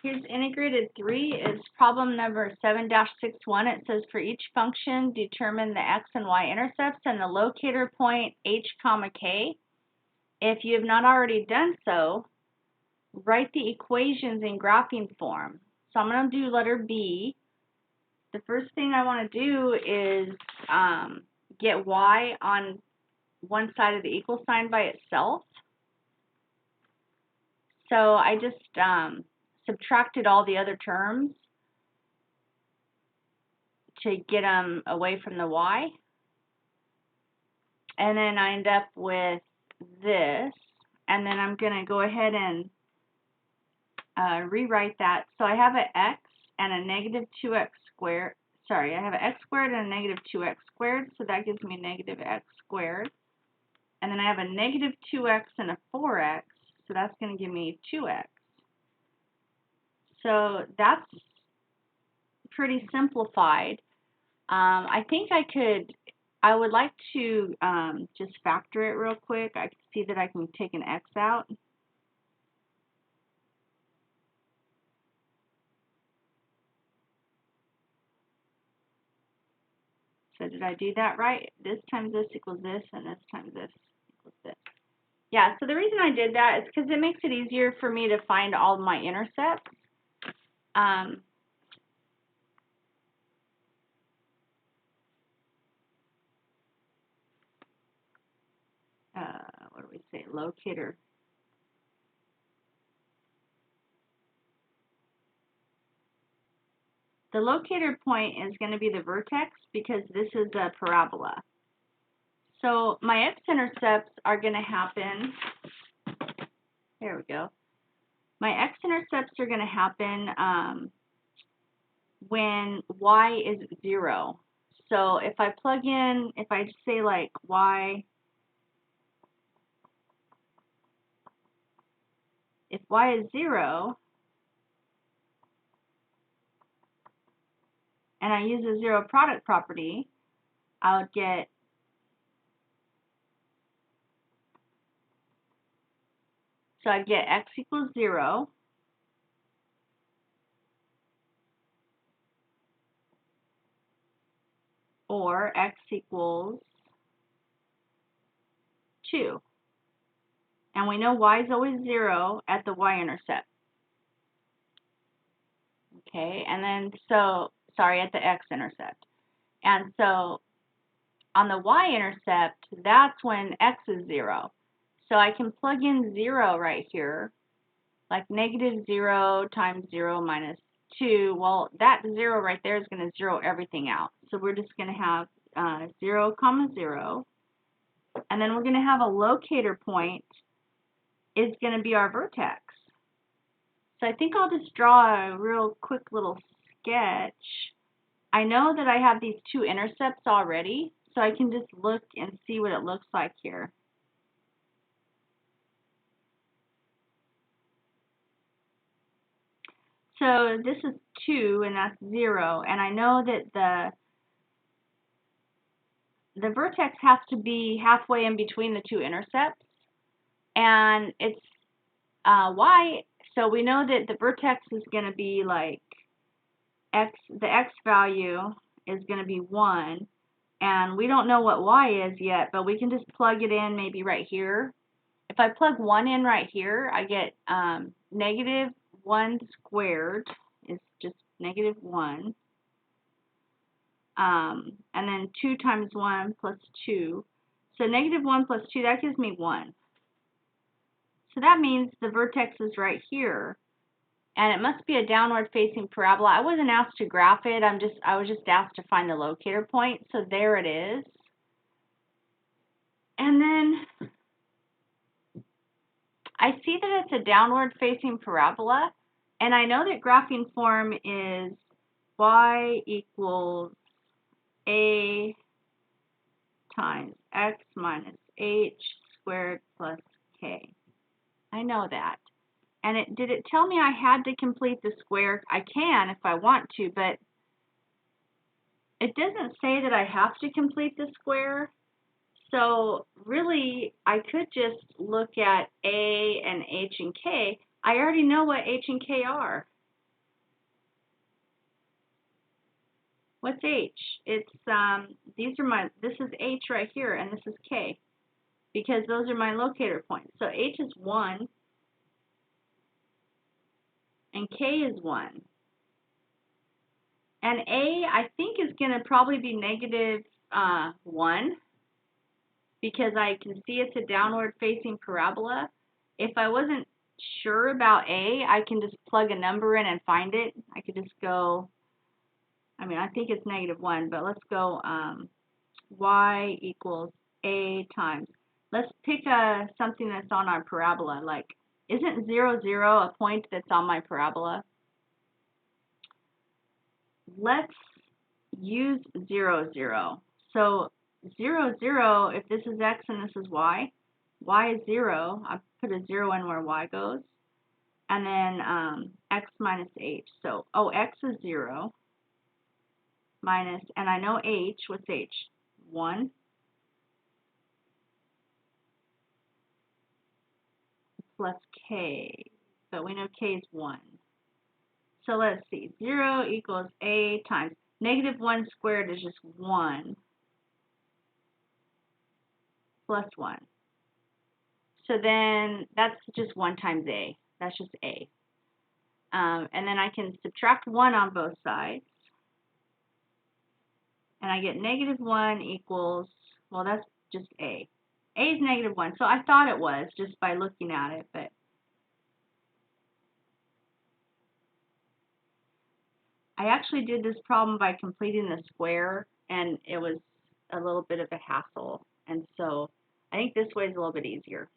Here's integrated 3 is problem number 7-61. It says for each function, determine the x and y intercepts and the locator point h comma k. If you have not already done so, write the equations in graphing form. So I'm going to do letter B. The first thing I want to do is get y on one side of the equal sign by itself. So I just subtracted all the other terms to get them away from the y. And then I end up with this. And then I'm going to go ahead and rewrite that. So I have an x and a negative 2x squared. Sorry, I have an x squared and a negative 2x squared. So that gives me negative x squared. And then I have a negative 2x and a 4x. So that's going to give me 2x. So that's pretty simplified. I think I would like to just factor it real quick. I can see that I can take an x out. So did I do that right? This times this equals this, and this times this equals this. Yeah, so the reason I did that is because it makes it easier for me to find all of my intercepts. What do we say? Locator. The locator point is going to be the vertex because this is a parabola. So my x-intercepts are going to happen, there we go. My x-intercepts are going to happen when y is 0. So if I plug in, if I say like y, if y is 0, and I use a zero product property, I would get so I get x equals 0, or x equals 2. And we know y is always 0 at the y-intercept. Okay, and then so, sorry, at the x-intercept. And so on the y-intercept, that's when x is 0. So I can plug in 0 right here, like negative 0 times 0 minus 2. Well, that 0 right there is going to zero everything out. So we're just going to have 0, comma 0. And then we're going to have a locator point is going to be our vertex. So I think I'll just draw a real quick little sketch. I know that I have these two intercepts already, so I can just look and see what it looks like here. So this is 2 and that's 0, and I know that the vertex has to be halfway in between the two intercepts, and it's y, so we know that the vertex is going to be like x, the x value is going to be 1, and we don't know what y is yet, but we can just plug it in maybe right here. If I plug 1 in right here, I get negative 1 squared is just negative 1. And then 2 times 1 plus 2. So negative 1 plus 2, that gives me 1. So that means the vertex is right here. And it must be a downward facing parabola. I wasn't asked to graph it. I was just asked to find the locator point. So there it is. And then I see that it's a downward facing parabola. And I know that graphing form is y equals a times x minus h squared plus k. I know that. And did it tell me I had to complete the square? I can if I want to, but it doesn't say that I have to complete the square. So really, I could just look at a and h and k. I already know what h and k are. What's h? It's this is h right here, and this is k, because those are my locator points. So h is 1, and k is 1. And a, I think, is going to probably be negative 1, because I can see it's a downward facing parabola. If I wasn't sure about a, I can just plug a number in and find it. I could just go, I mean, I think it's negative 1, but let's go y equals a times. Let's pick something that's on our parabola. Like, isn't 0, 0 a point that's on my parabola? Let's use 0, 0. So 0, 0, if this is x and this is y is 0. I put a 0 in where y goes. And then x minus h. So, x is 0 minus, and I know h, what's h? 1 plus k, but we know k is 1. So let's see, 0 equals a times, negative 1 squared is just 1 plus 1. So then that's just 1 times a. That's just a. And then I can subtract 1 on both sides. And I get negative 1 equals, well, that's just a. A is negative 1. So I thought it was just by looking at it, but I actually did this problem by completing the square, and it was a little bit of a hassle. And so I think this way is a little bit easier.